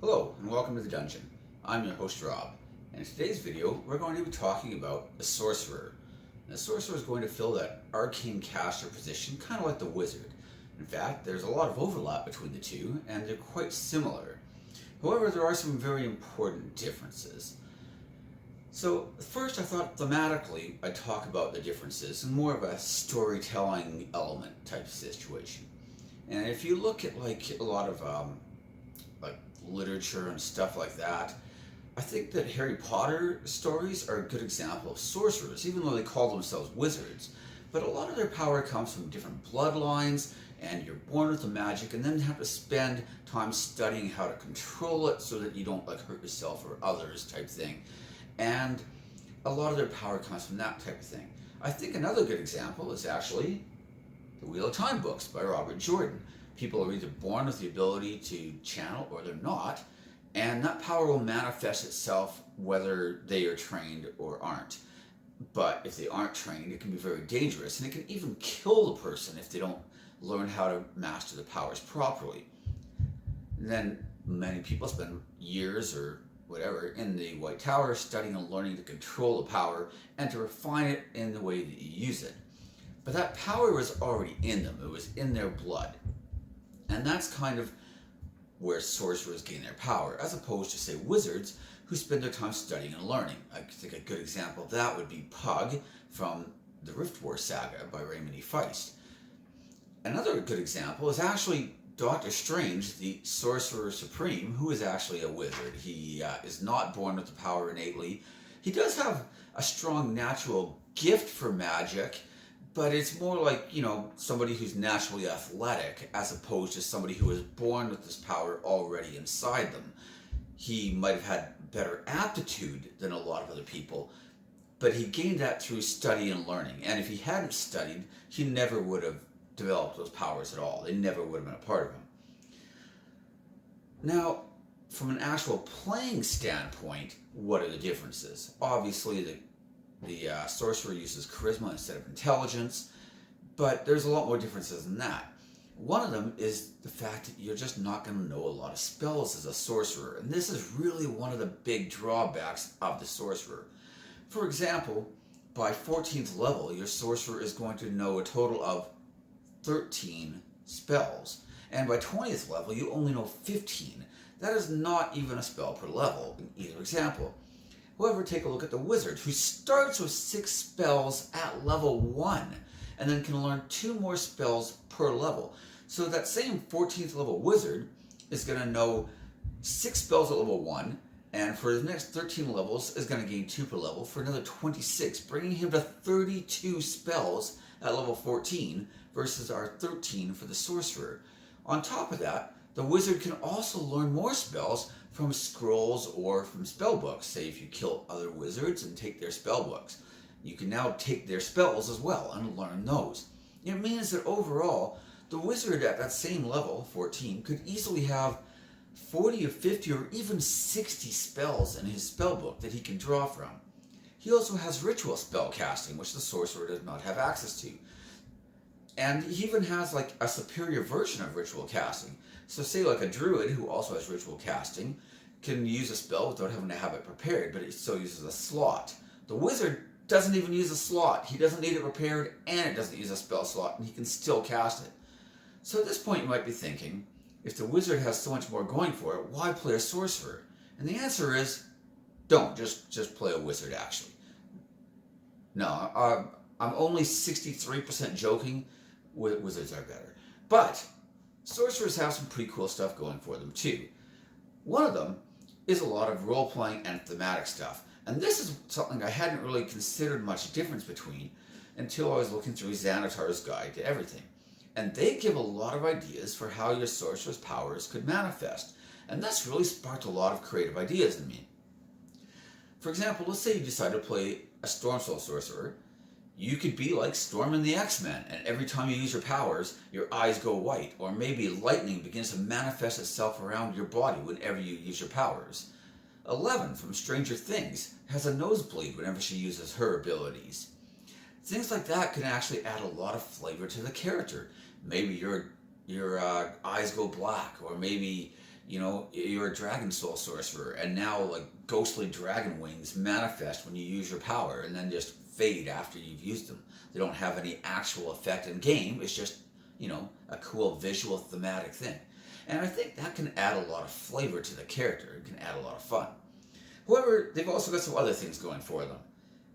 Hello and welcome to the dungeon. I'm your host Rob, and in today's video we're going to be talking about a sorcerer. And the sorcerer is going to fill that arcane caster position kind of like the wizard. In fact, there's a lot of overlap between the two and they're quite similar. However, there are some very important differences. So first I thought thematically I'd talk about the differences in more of a storytelling element type of situation. And if you look at like a lot of like literature and stuff like that, I think that Harry Potter stories are a good example of sorcerers, even though they call themselves wizards. But a lot of their power comes from different bloodlines, and you're born with the magic, and then have to spend time studying how to control it so that you don't like hurt yourself or others type thing. And a lot of their power comes from that type of thing. I think another good example is actually the Wheel of Time books by Robert Jordan. People are either born with the ability to channel or they're not, and that power will manifest itself whether they are trained or aren't. But if they aren't trained, it can be very dangerous, and it can even kill the person if they don't learn how to master the powers properly. And then many people spend years or whatever in the White Tower studying and learning to control the power and to refine it in the way that you use it. But that power was already in them. It was in their blood. And that's kind of where sorcerers gain their power, as opposed to, say, wizards who spend their time studying and learning. I think a good example of that would be Pug from the Rift War saga by Raymond E. Feist. Another good example is actually Doctor Strange, the Sorcerer Supreme, who is actually a wizard. He is not born with the power innately. He does have a strong natural gift for magic, but it's more like, somebody who's naturally athletic as opposed to somebody who is born with this power already inside them. He might have had better aptitude than a lot of other people, but he gained that through study and learning. And if he hadn't studied, he never would have developed those powers at all. They never would have been a part of him. Now, from an actual playing standpoint, what are the differences? Obviously, the sorcerer uses charisma instead of intelligence, but there's a lot more differences than that. One of them is the fact that you're just not going to know a lot of spells as a sorcerer, and this is really one of the big drawbacks of the sorcerer. For example, by 14th level, your sorcerer is going to know a total of 13 spells, and by 20th level, you only know 15. That is not even a spell per level in either example. However, take a look at the wizard, who starts with 6 spells at level 1, and then can learn 2 more spells per level. So that same 14th level wizard is going to know 6 spells at level 1, and for the next 13 levels is going to gain 2 per level for another 26, bringing him to 32 spells at level 14 versus our 13 for the sorcerer. On top of that, the wizard can also learn more spells from scrolls or from spell books. Say if you kill other wizards and take their spell books, you can now take their spells as well and learn those. It means that overall, the wizard at that same level, 14, could easily have 40 or 50 or even 60 spells in his spell book that he can draw from. He also has ritual spell casting, which the sorcerer does not have access to. And he even has like a superior version of ritual casting. So say like a druid who also has ritual casting can use a spell without having to have it prepared, but it still uses a slot. The wizard doesn't even use a slot. He doesn't need it prepared, and it doesn't use a spell slot, and he can still cast it. So at this point you might be thinking, if the wizard has so much more going for it, why play a sorcerer? And the answer is, don't. Just play a wizard, actually. No, I'm only 63% joking. Wizards are better. But sorcerers have some pretty cool stuff going for them too. One of them is a lot of role-playing and thematic stuff. And this is something I hadn't really considered much difference between until I was looking through Xanatar's Guide to Everything. And they give a lot of ideas for how your sorcerer's powers could manifest. And that's really sparked a lot of creative ideas in me. For example, let's say you decide to play a Stormsoul sorcerer. You could be like Storm in the X-Men, and every time you use your powers, your eyes go white, or maybe lightning begins to manifest itself around your body whenever you use your powers. Eleven from Stranger Things has a nosebleed whenever she uses her abilities. Things like that can actually add a lot of flavor to the character. Maybe your eyes go black, or maybe You know, you're a dragon soul sorcerer, and now like ghostly dragon wings manifest when you use your power and then just fade after you've used them. They don't have any actual effect in game. It's just, you know, a cool visual thematic thing. And I think that can add a lot of flavor to the character. It can add a lot of fun. However, they've also got some other things going for them,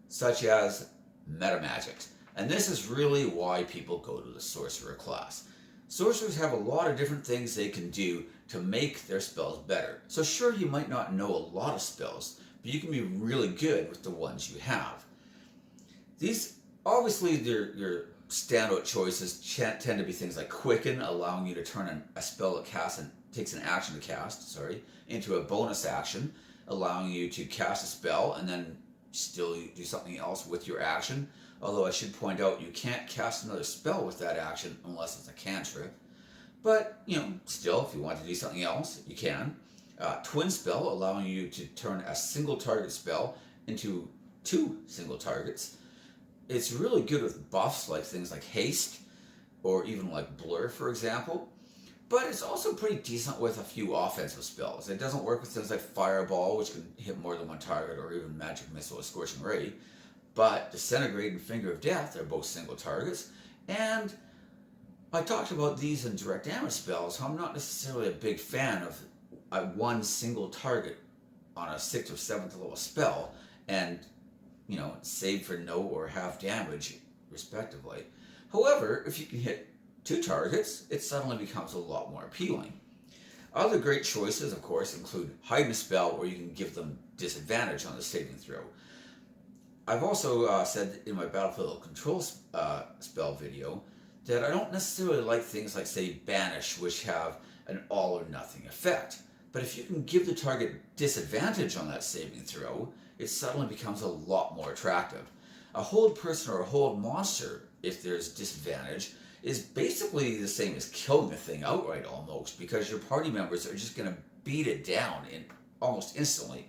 such as meta magics. And this is really why people go to the sorcerer class. Sorcerers have a lot of different things they can do to make their spells better. So sure, you might not know a lot of spells, but you can be really good with the ones you have. These, obviously, your standout choices tend to be things like Quicken, allowing you to turn a spell that casts and takes an action to cast, into a bonus action, allowing you to cast a spell and then still do something else with your action. Although I should point out, you can't cast another spell with that action unless it's a cantrip. But, you know, still, if you want to do something else, you can. Twin Spell, allowing you to turn a single target spell into 2 single targets. It's really good with buffs like things like Haste, or even like Blur, for example. But it's also pretty decent with a few offensive spells. It doesn't work with things like Fireball, which can hit more than one target, or even Magic Missile or Scorching Ray. But Disintegrate and Finger of Death are both single targets. And I talked about these in direct damage spells, so I'm not necessarily a big fan of one single target on a 6th or 7th level spell, and, you know, save for no or half damage, respectively. However, if you can hit 2 targets, it suddenly becomes a lot more appealing. Other great choices, of course, include Hide a Spell, where you can give them disadvantage on the saving throw. I've also said in my Battlefield Control spell video that I don't necessarily like things like, say, Banish, which have an all or nothing effect. But if you can give the target disadvantage on that saving throw, it suddenly becomes a lot more attractive. A hold person or a hold monster, if there's disadvantage, is basically the same as killing the thing outright almost, because your party members are just going to beat it down almost instantly.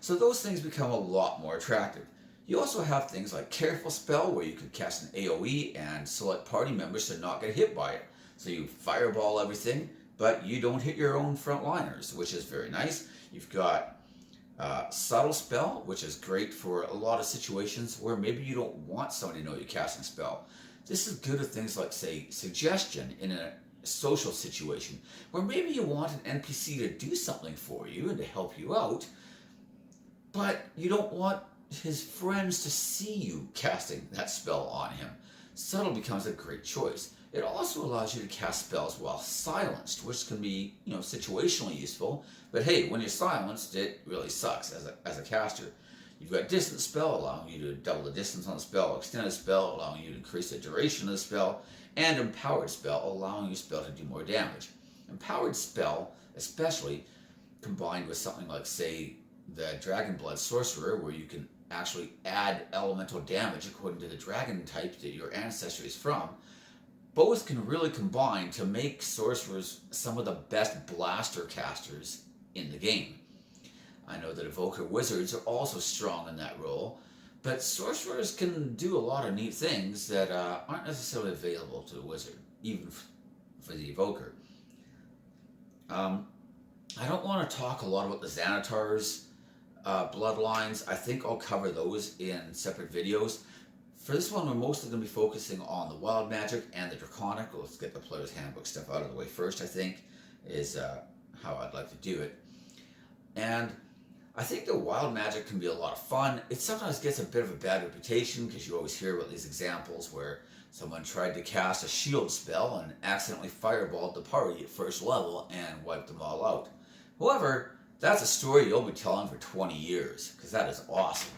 So those things become a lot more attractive. You also have things like Careful Spell, where you can cast an AoE and select party members to not get hit by it. So you fireball everything, but you don't hit your own frontliners, which is very nice. You've got Subtle Spell, which is great for a lot of situations where maybe you don't want somebody to know you're casting a spell. This is good at things like, say, Suggestion in a social situation, where maybe you want an NPC to do something for you and to help you out, but you don't want his friends to see you casting that spell on him. Subtle becomes a great choice. It also allows you to cast spells while silenced, which can be, you know, situationally useful. But hey, when you're silenced, it really sucks as a caster. You've got Distance Spell, allowing you to double the distance on the spell, Extended Spell, allowing you to increase the duration of the spell, and Empowered Spell, allowing your spell to do more damage. Empowered Spell, especially combined with something like, say, the Dragonblood Sorcerer, where you can actually add elemental damage according to the dragon type that your ancestry is from, both can really combine to make sorcerers some of the best blaster casters in the game. I know that Evoker Wizards are also strong in that role, but sorcerers can do a lot of neat things that aren't necessarily available to the wizard, even for the Evoker. I don't want to talk a lot about the Xanatar's bloodlines. I think I'll cover those in separate videos. For this one, we're mostly going to be focusing on the wild magic and the draconic. Let's get the player's handbook stuff out of the way first, I think, is how I'd like to do it. And I think the wild magic can be a lot of fun. It sometimes gets a bit of a bad reputation because you always hear about these examples where someone tried to cast a shield spell and accidentally fireballed the party at first level and wiped them all out. However, that's a story you'll be telling for 20 years, because that is awesome.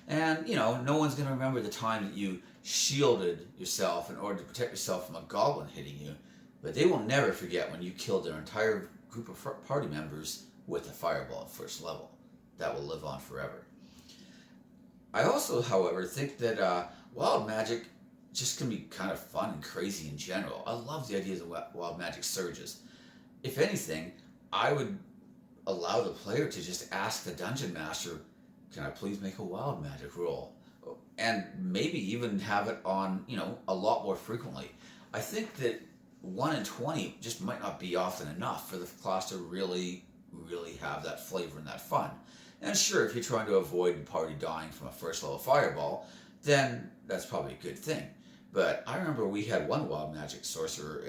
And, you know, no one's going to remember the time that you shielded yourself in order to protect yourself from a goblin hitting you, but they will never forget when you killed their entire group of party members with a fireball at first level. That will live on forever. I also, however, think that wild magic just can be kind of fun and crazy in general. I love the idea of wild magic surges. If anything, I would allow the player to just ask the dungeon master, can I please make a wild magic roll? And maybe even have it on, you know, a lot more frequently. I think that 1 in 20 just might not be often enough for the class to really have that flavor and that fun. And sure, if you're trying to avoid the party dying from a first level fireball, then that's probably a good thing. But I remember we had one wild magic sorcerer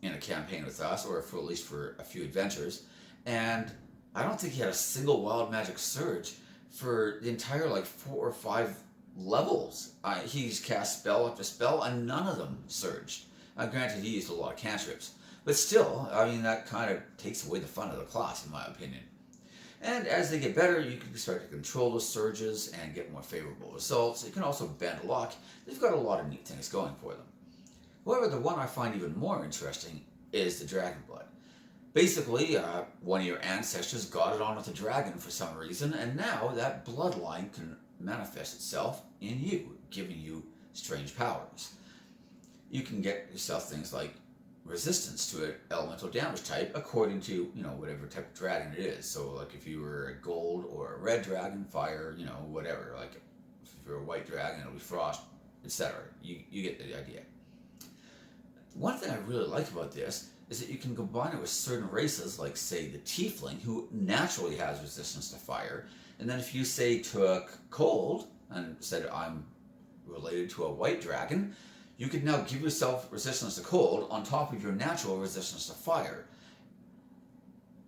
in a campaign with us, or for at least for a few adventures, and I don't think he had a single wild magic surge for the entire 4 or 5 levels. He's cast spell after spell, and none of them surged. Granted, he used a lot of cantrips, but still, I mean, that kind of takes away the fun of the class, in my opinion. And as they get better, you can start to control the surges and get more favorable results. You can also bend luck. They've got a lot of neat things going for them. However, the one I find even more interesting is the Dragonblood. Basically, one of your ancestors got it on with a dragon for some reason, and now that bloodline can manifest itself in you, giving you strange powers. You can get yourself things like resistance to an elemental damage type according to, whatever type of dragon it is. So, like, if you were a gold or a red dragon, fire, whatever. Like, if you're a white dragon, it'll be frost, etc. You get the idea. One thing I really like about this is that you can combine it with certain races, like, say, the tiefling, who naturally has resistance to fire. And then if you, say, took cold and said, I'm related to a white dragon, you could now give yourself resistance to cold on top of your natural resistance to fire.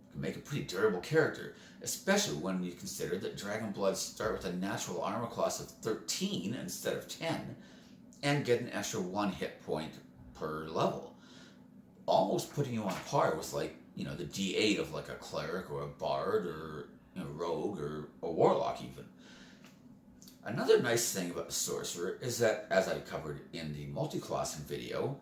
You can make a pretty durable character, especially when you consider that Dragonbloods start with a natural armor class of 13 instead of 10, and get an extra 1 hit point per level. Almost putting you on par with, the D8 of, a cleric or a bard or a rogue or a warlock even. Another nice thing about the sorcerer is that, as I covered in the multiclassing video,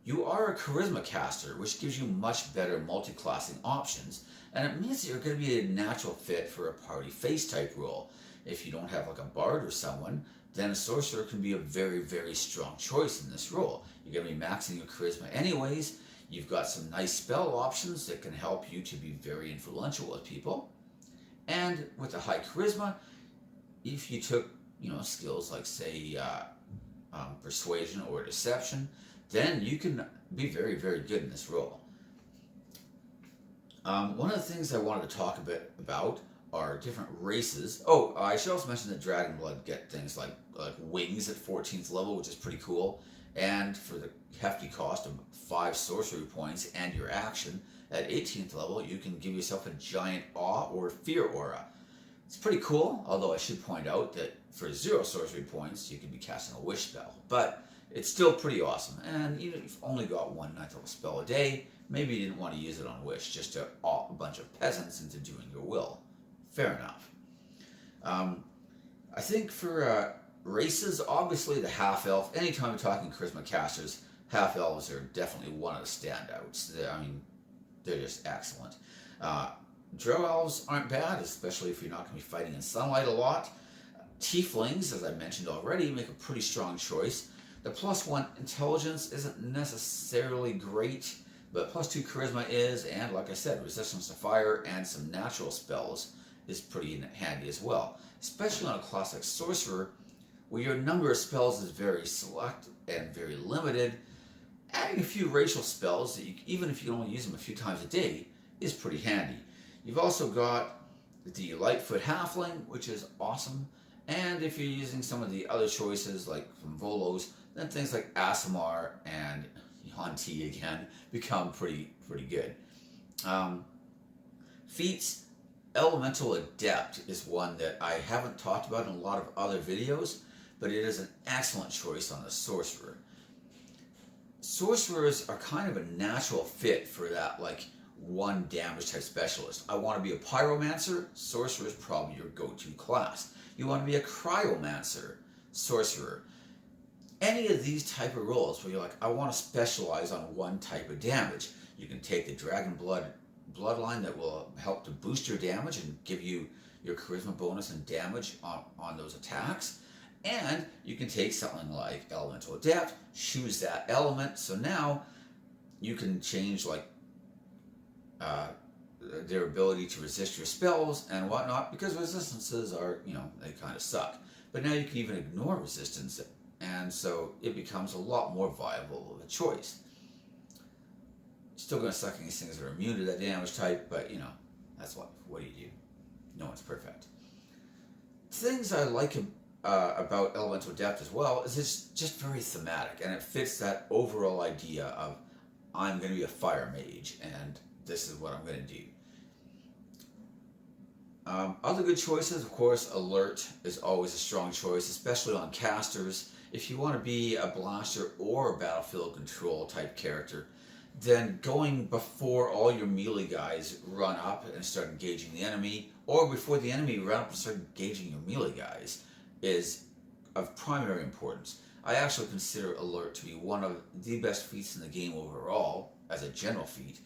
you are a charisma caster, which gives you much better multiclassing options, and it means that you're going to be a natural fit for a party face type role. If you don't have a bard or someone, then a sorcerer can be a very, very strong choice in this role. You're going to be maxing your charisma anyways. You've got some nice spell options that can help you to be very influential with people. And with a high charisma, if you took skills like, say, persuasion or deception, then you can be very, very good in this role. One of the things I wanted to talk a bit about are different races. Oh, I should also mention that Dragonblood get things like wings at 14th level, which is pretty cool. And for the hefty cost of 5 sorcery points and your action, at 18th level, you can give yourself a giant awe or fear aura. It's pretty cool, although I should point out that for 0 sorcery points, you can be casting a wish spell. But it's still pretty awesome. And even if you've only got 1 9th level spell a day, maybe you didn't want to use it on wish just to awe a bunch of peasants into doing your will. Fair enough. I think for races, obviously the half-elf, anytime you're talking charisma casters, half-elves are definitely one of the standouts. They're just excellent. Drow elves aren't bad, especially if you're not going to be fighting in sunlight a lot. Tieflings, as I mentioned already, make a pretty strong choice. The +1 intelligence isn't necessarily great, but +2 charisma is, and like I said, resistance to fire and some natural spells is pretty handy as well. Especially on a class like sorcerer, where your number of spells is very select and very limited. Adding a few racial spells, that even if you can only use them a few times a day, is pretty handy. You've also got the Lightfoot Halfling, which is awesome. And if you're using some of the other choices, like from Volos, then things like Aasimar and Yuan-Ti again become pretty good. Feats, Elemental Adept is one that I haven't talked about in a lot of other videos, but it is an excellent choice on the sorcerer. Sorcerers are kind of a natural fit for that, 1 damage type specialist. I want to be a pyromancer, sorcerer is probably your go-to class. You want to be a cryomancer, sorcerer. Any of these type of roles where you're like, I want to specialize on 1 type of damage. You can take the Dragonblood bloodline that will help to boost your damage and give you your charisma bonus and damage on those attacks. And you can take something like Elemental Adept, choose that element, so now you can change their ability to resist your spells and whatnot, because resistances are, they kind of suck. But now you can even ignore resistance, and so it becomes a lot more viable of a choice. Still going to suck against things that are immune to that damage type, but you know, that's what. What do you do? No one's perfect. Things I like about Elemental Adept as well is it's just very thematic, and it fits that overall idea of I'm going to be a fire mage, and this is what I'm going to do. Other good choices, of course, Alert is always a strong choice, especially on casters. If you want to be a blaster or a battlefield control type character, then going before all your melee guys run up and start engaging the enemy, or before the enemy run up and start engaging your melee guys, is of primary importance. I actually consider Alert to be one of the best feats in the game overall, as a general feat,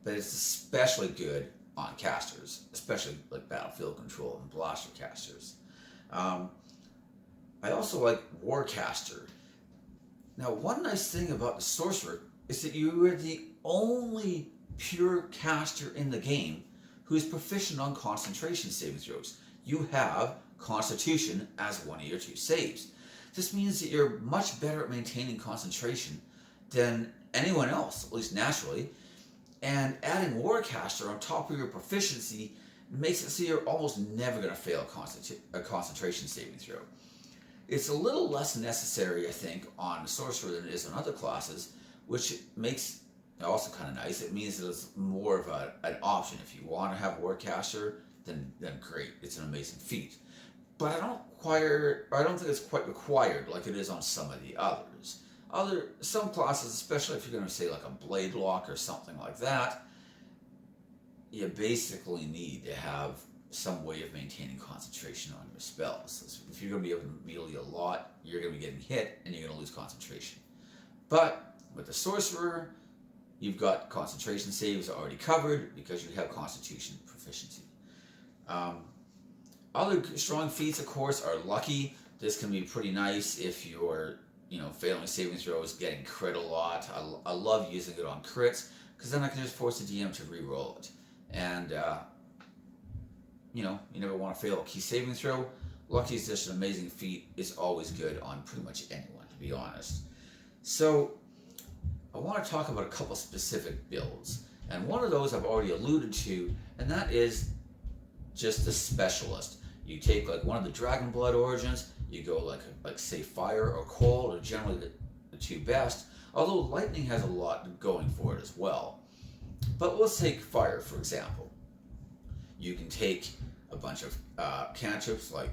but it's especially good on casters, especially like battlefield control and blaster casters. I also like Warcaster. Now, one nice thing about the Sorcerer is that you are the only pure caster in the game who is proficient on concentration saving throws. You have Constitution as one of your 2 saves. This means that you're much better at maintaining concentration than anyone else, at least naturally, and adding Warcaster on top of your proficiency makes it so you're almost never going to fail a concentration saving throw. It's a little less necessary, I think, on Sorcerer than it is on other classes, which makes it also kind of nice. It means that it's more of an option. If you want to have Warcaster, then great. It's an amazing feat. But I don't think it's quite required like it is on some of the others. Some classes, especially if you're going to say like a blade lock or something like that, you basically need to have some way of maintaining concentration on your spells. If you're going to be able to melee a lot, you're going to be getting hit and you're going to lose concentration. But with the Sorcerer, you've got concentration saves already covered because you have Constitution proficiency. Other strong feats, of course, are Lucky. This can be pretty nice if you're, failing saving throws, getting crit a lot. I love using it on crits because then I can just force the DM to re-roll it. And, you never want to fail a key saving throw. Lucky is just an amazing feat. It's always good on pretty much anyone, to be honest. So, I want to talk about a couple specific builds. And one of those I've already alluded to, and that is just the Specialist. You take like one of the Dragonblood origins, you go like say fire or cold, or generally the 2 best, although lightning has a lot going for it as well. But let's take fire, for example. You can take a bunch of cantrips like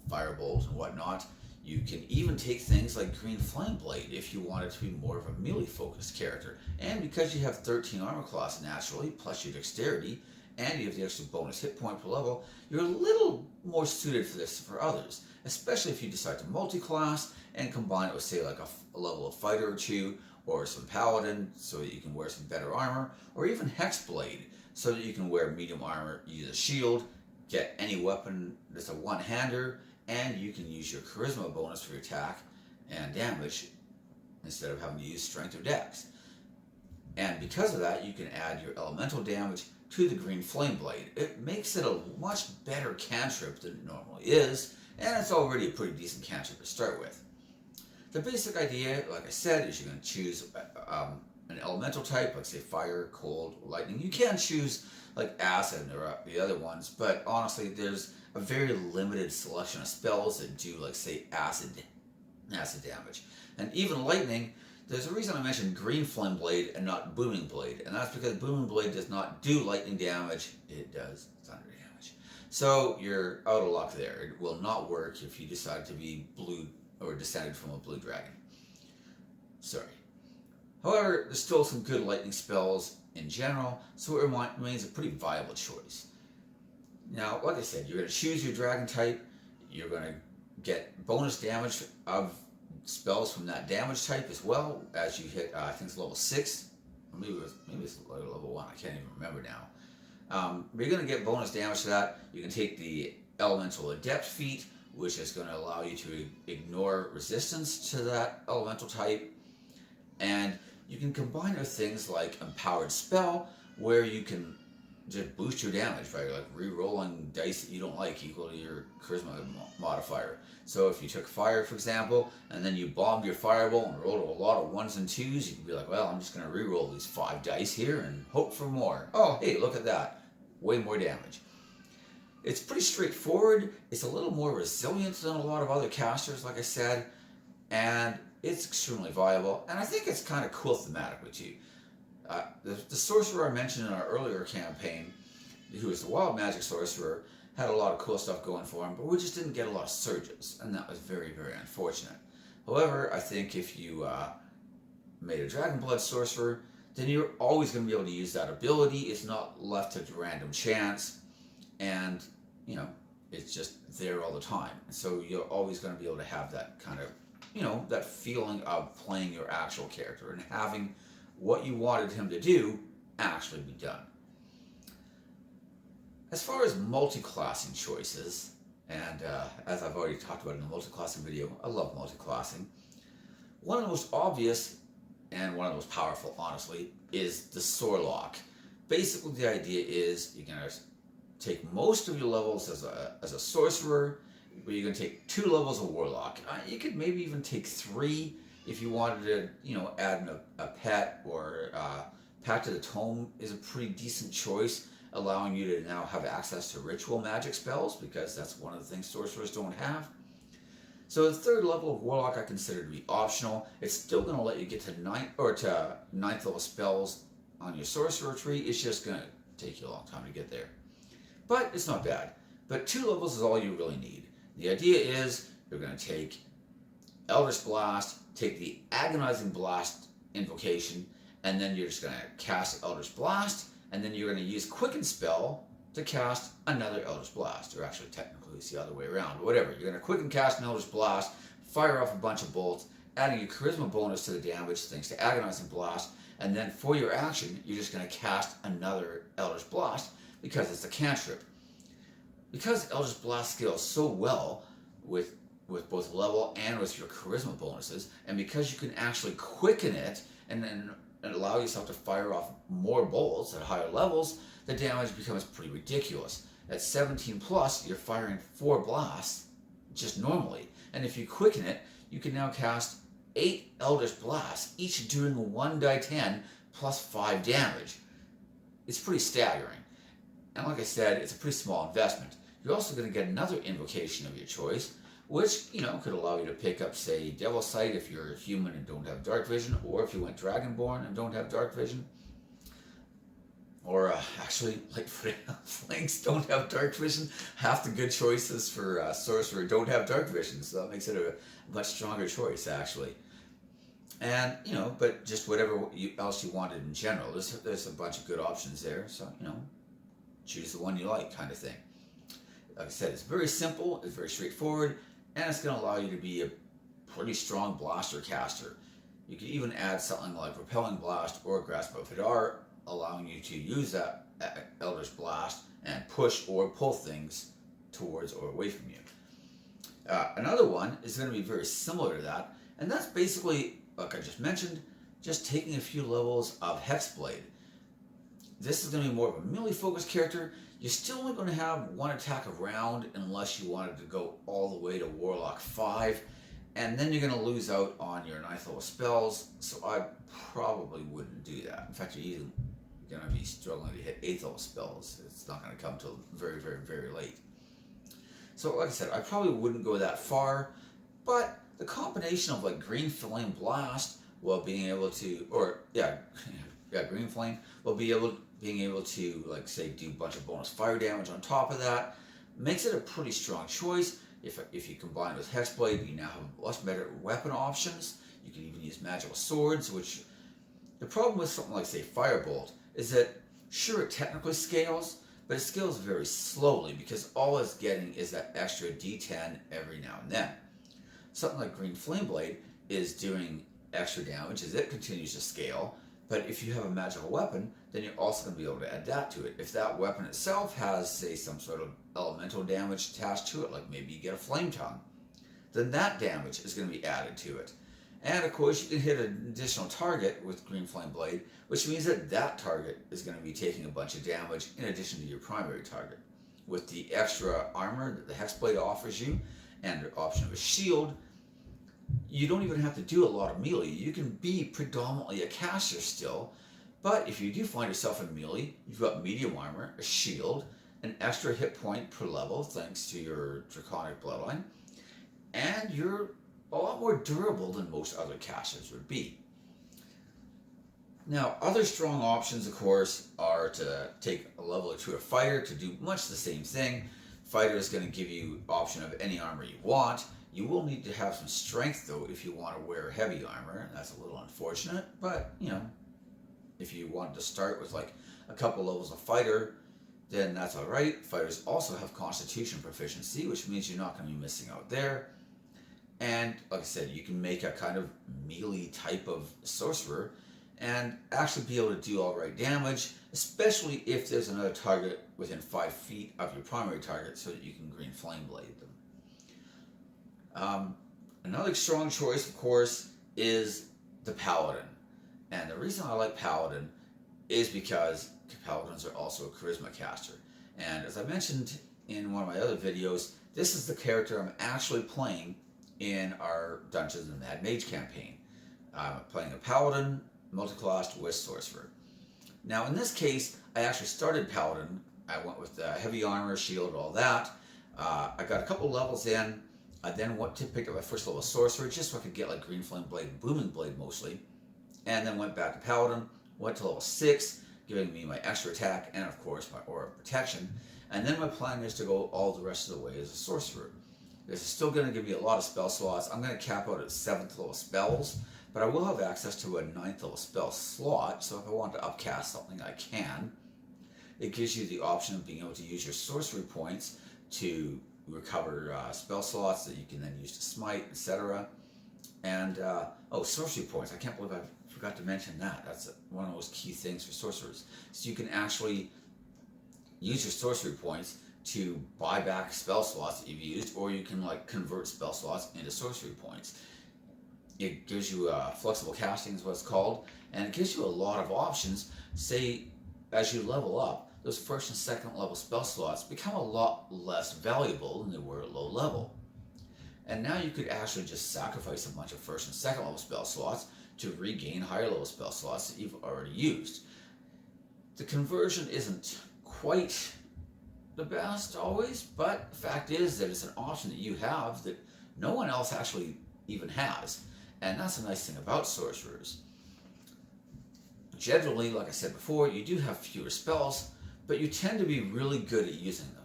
firebolts and whatnot. You can even take things like Green Flame Blade if you want it to be more of a melee focused character. And because you have 13 armor class naturally, plus your dexterity, and you have the extra bonus hit point per level, you're a little more suited for this for others, especially if you decide to multi-class and combine it with, say, like a level of fighter or 2, or some Paladin so that you can wear some better armor, or even Hexblade so that you can wear medium armor, use a shield, get any weapon that's a one-hander, and you can use your charisma bonus for your attack and damage instead of having to use strength or dex. And because of that, you can add your elemental damage to the Green Flame Blade. It makes it a much better cantrip than it normally is, and it's already a pretty decent cantrip to start with. The basic idea, like I said, is you're going to choose an elemental type, like say fire, cold, lightning. You can choose like acid or the other ones, but honestly, there's a very limited selection of spells that do like say acid damage. And even lightning, there's a reason I mentioned Green Flame Blade and not Booming Blade, and that's because Booming Blade does not do lightning damage, it does thunder damage. So you're out of luck there. It will not work if you decide to be blue or descended from a blue dragon. Sorry. However, there's still some good lightning spells in general, so it remains a pretty viable choice. Now, like I said, you're going to choose your dragon type, you're going to get bonus damage of spells from that damage type as well as you hit, I think it's level 6, or maybe it's level 1, I can't even remember now. But you're going to get bonus damage to that. You can take the Elemental Adept feat, which is going to allow you to ignore resistance to that elemental type, and you can combine it with things like Empowered Spell, where you can just boost your damage by like re-rolling dice that you don't like equal to your charisma modifier. So if you took fire, for example, and then you bombed your fireball and rolled a lot of 1s and 2s, you could be like, well, I'm just going to re-roll these 5 dice here and hope for more. Oh, hey, look at that. Way more damage. It's pretty straightforward. It's a little more resilient than a lot of other casters, like I said, and it's extremely viable. And I think it's kind of cool thematically, too. The sorcerer I mentioned in our earlier campaign, who was the wild magic sorcerer, had a lot of cool stuff going for him, but we just didn't get a lot of surges, and that was very, very unfortunate. However, I think if you made a Dragonblood sorcerer, then you're always going to be able to use that ability. It's not left to random chance, and it's just there all the time. So you're always going to be able to have that kind of, that feeling of playing your actual character and having what you wanted him to do actually be done. As far as multi-classing choices, and as I've already talked about in the multi-classing video, I love multi-classing. One of the most obvious and one of the most powerful, honestly, is the Swordlock. Basically, the idea is you're going to take most of your levels as a sorcerer, but you're going to take 2 levels of warlock. You could maybe even take 3 if you wanted to, add a pet, or Pact of the Tome is a pretty decent choice, allowing you to now have access to ritual magic spells, because that's one of the things sorcerers don't have. So the 3rd level of warlock I consider to be optional. It's still going to let you get to 9th level spells on your sorcerer tree. It's just going to take you a long time to get there, but it's not bad. But 2 levels is all you really need. The idea is you're going to take Eldritch Blast, take the Agonizing Blast invocation, and then you're just going to cast Eldritch Blast, and then you're going to use Quicken Spell to cast another Eldritch Blast. Or actually, technically, it's the other way around. Whatever. You're going to Quicken cast an Eldritch Blast, fire off a bunch of bolts, adding your Charisma bonus to the damage thanks to Agonizing Blast, and then for your action, you're just going to cast another Eldritch Blast because it's a cantrip. Because Eldritch Blast scales so well with both level and with your Charisma bonuses, and because you can actually quicken it and then allow yourself to fire off more bolts at higher levels, the damage becomes pretty ridiculous. At 17 plus, you're firing 4 blasts just normally, and if you quicken it, you can now cast 8 Eldritch Blasts, each doing 1d10 plus 5 damage. It's pretty staggering. And like I said, it's a pretty small investment. You're also going to get another invocation of your choice, which, could allow you to pick up, say, Devil Sight if you're a human and don't have dark vision, or if you went Dragonborn and don't have dark vision. Or actually, like Flanks don't have dark vision. Half the good choices for Sorcerer don't have dark vision, so that makes it a much stronger choice, actually. And, but just whatever else you wanted in general. There's a bunch of good options there, so, choose the one you like, kind of thing. Like I said, it's very simple, it's very straightforward, and it's going to allow you to be a pretty strong blaster caster. You could even add something like Repelling Blast or Grasp of Hadar, allowing you to use that Eldritch Blast and push or pull things towards or away from you. Another one is going to be very similar to that, and that's basically, like I just mentioned, just taking a few levels of Hexblade. This is going to be more of a melee-focused character. You're still only going to have 1 attack a round unless you wanted to go all the way to Warlock 5, and then you're going to lose out on your 9th level spells, so I probably wouldn't do that. In fact, you're even going to be struggling to hit 8th level spells. It's not going to come till very, very, very late. So like I said, I probably wouldn't go that far, but the combination of like Green Flame Blast while being able to, Green Flame, while being able to, like, say, do a bunch of bonus fire damage on top of that, makes it a pretty strong choice. If you combine with Hexblade, you now have much better weapon options. You can even use magical swords, which the problem with something like, say, Firebolt is that, sure, it technically scales, but it scales very slowly because all it's getting is that extra D10 every now and then. Something like Green Flame Blade is doing extra damage as it continues to scale, but if you have a magical weapon, then you're also going to be able to add that to it. If that weapon itself has, say, some sort of elemental damage attached to it, like maybe you get a Flame Tongue, then that damage is going to be added to it. And of course, you can hit an additional target with Green Flame Blade, which means that that target is going to be taking a bunch of damage in addition to your primary target. With the extra armor that the Hexblade offers you, and the option of a shield, you don't even have to do a lot of melee. You can be predominantly a caster still, but if you do find yourself in melee, you've got medium armor, a shield, an extra hit point per level thanks to your Draconic Bloodline, and you're a lot more durable than most other casters would be. Now, other strong options, of course, are to take a level or two of fighter to do much the same thing. Fighter is going to give you option of any armor you want. You will need to have some strength, though, if you want to wear heavy armor. That's a little unfortunate, but, you know, if you want to start with, like, a couple levels of fighter, then that's all right. Fighters also have constitution proficiency, which means you're not going to be missing out there. And, like I said, you can make a kind of melee type of sorcerer and actually be able to do all right damage, especially if there's another target within 5 feet of your primary target so that you can Green Flame Blade them. Another strong choice, of course, is the Paladin. And the reason I like Paladin is because Paladins are also a charisma caster. And as I mentioned in one of my other videos, this is the character I'm actually playing in our Dungeons and Mad Mage campaign. Playing a Paladin multiclassed with Sorcerer. Now in this case, I actually started Paladin. I went with heavy armor, shield, all that. I got a couple levels in. I then went to pick up my first level Sorcerer just so I could get like Green Flame Blade and Booming Blade mostly. And then went back to Paladin, went to level 6, giving me my extra attack and of course my Aura of Protection. And then my plan is to go all the rest of the way as a Sorcerer. This is still going to give me a lot of spell slots. I'm going to cap out at 7th level spells, but I will have access to a 9th level spell slot, so if I want to upcast something, I can. It gives you the option of being able to use your sorcery points to recover spell slots that you can then use to smite, etc. And, sorcery points. I can't believe I forgot to mention that. That's one of those key things for sorcerers. So you can actually use your sorcery points to buy back spell slots that you've used, or you can like convert spell slots into sorcery points. It gives you flexible casting is what it's called, and it gives you a lot of options. Say, as you level up, those first and second level spell slots become a lot less valuable than they were at low level. And now you could actually just sacrifice a bunch of first and second level spell slots to regain higher level spell slots that you've already used. The conversion isn't quite the best always, but the fact is that it's an option that you have that no one else actually even has. And that's a nice thing about sorcerers. Generally, like I said before, you do have fewer spells, but you tend to be really good at using them.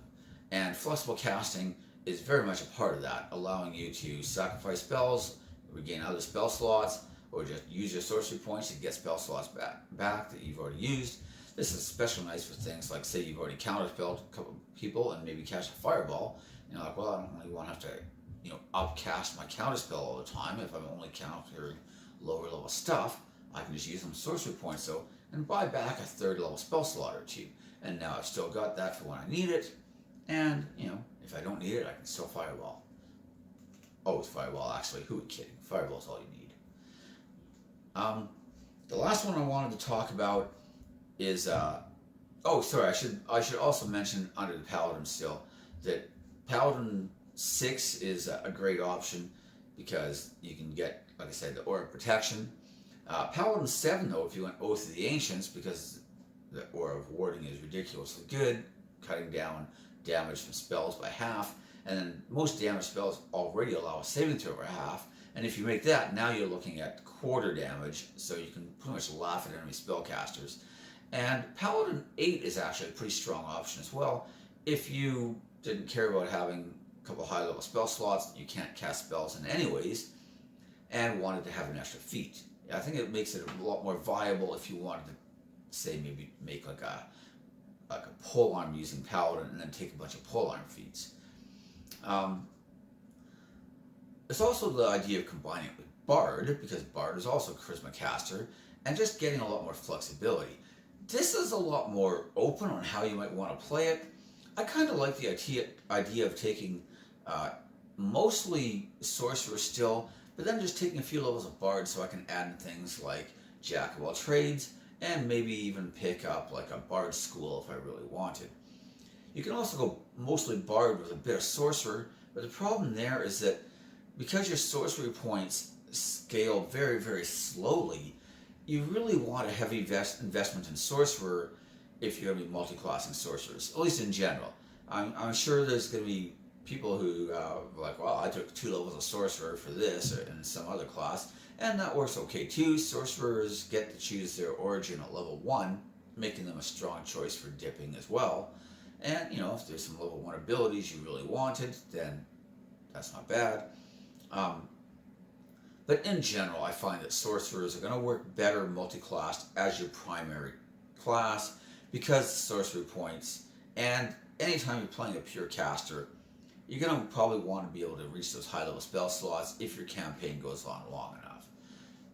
And flexible casting is very much a part of that, allowing you to sacrifice spells, regain other spell slots, or just use your sorcery points to get spell slots back that you've already used. This is especially nice for things like, say you've already counterspelled a couple people and maybe cast a fireball. You know, like, well, I don't really want to have to, upcast my counterspell all the time. If I'm only countering lower level stuff, I can just use some sorcery points and buy back a 3rd level spell slot or 2. And now I've still got that for when I need it. And, if I don't need it, I can still fireball. Oh, it's fireball, actually. Who are you kidding? Fireball's all you need. The last one I wanted to talk about is, I should also mention under the Paladin still, that Paladin 6 is a great option because you can get, like I said, the Aura of Protection. Paladin 7, though, if you want Oath of the Ancients, because the Aura of Warding is ridiculously good, cutting down damage from spells by half, and then most damage spells already allow a saving throw over half, and if you make that, now you're looking at quarter damage, so you can pretty much laugh at enemy spellcasters. And Paladin 8 is actually a pretty strong option as well, if you didn't care about having a couple high level spell slots that you can't cast spells in anyways, and wanted to have an extra feat. I think it makes it a lot more viable if you wanted to, say, maybe make like a polearm using Paladin and then take a bunch of polearm feats. There's also the idea of combining it with Bard, because Bard is also a charisma caster, and just getting a lot more flexibility. This is a lot more open on how you might want to play it. I kind of like the idea of taking mostly Sorcerer still, but then just taking a few levels of Bard so I can add in things like Jack of all trades, and maybe even pick up like a Bard school if I really wanted. You can also go mostly Bard with a bit of Sorcerer, but the problem there is that because your sorcery points scale very, very slowly, you really want a heavy investment in Sorcerer if you're going to be multi-classing Sorcerers, at least in general. I'm sure there's going to be people who like, well, I took 2 levels of Sorcerer for this or in some other class, and that works okay too. Sorcerers get to choose their origin at level 1, making them a strong choice for dipping as well. And, you know, if there's some level 1 abilities you really wanted, then that's not bad. But in general, I find that Sorcerers are going to work better multi-classed as your primary class because sorcery points, and anytime you're playing a pure caster, you're going to probably want to be able to reach those high-level spell slots if your campaign goes on long enough.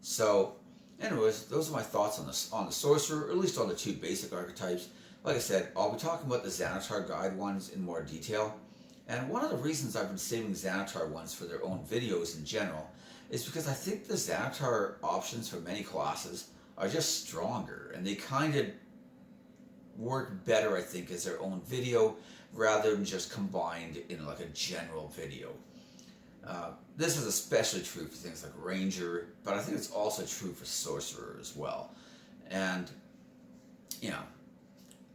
So, anyways, those are my thoughts on the Sorcerer, or at least on the 2 basic archetypes. Like I said, I'll be talking about the Xanatar guide ones in more detail. And one of the reasons I've been saving Xanatar ones for their own videos in general is because I think the Xanatar options for many classes are just stronger, and they kind of work better, I think, as their own video rather than just combined in like a general video. This is especially true for things like Ranger, but I think it's also true for Sorcerer as well. And, you know,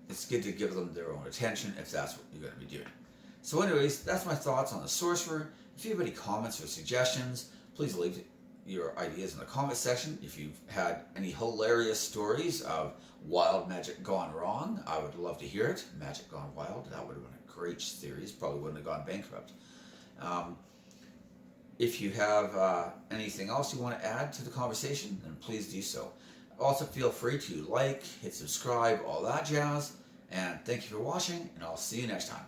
it's good to give them their own attention if that's what you're going to be doing. So anyways, that's my thoughts on the Sorcerer. If you have any comments or suggestions, please leave your ideas in the comment section. If you've had any hilarious stories of wild magic gone wrong, I would love to hear it. Magic Gone Wild, that would have been a great series, probably wouldn't have gone bankrupt. If you have anything else you want to add to the conversation, then please do so. Also feel free to like, hit subscribe, all that jazz, and thank you for watching, and I'll see you next time.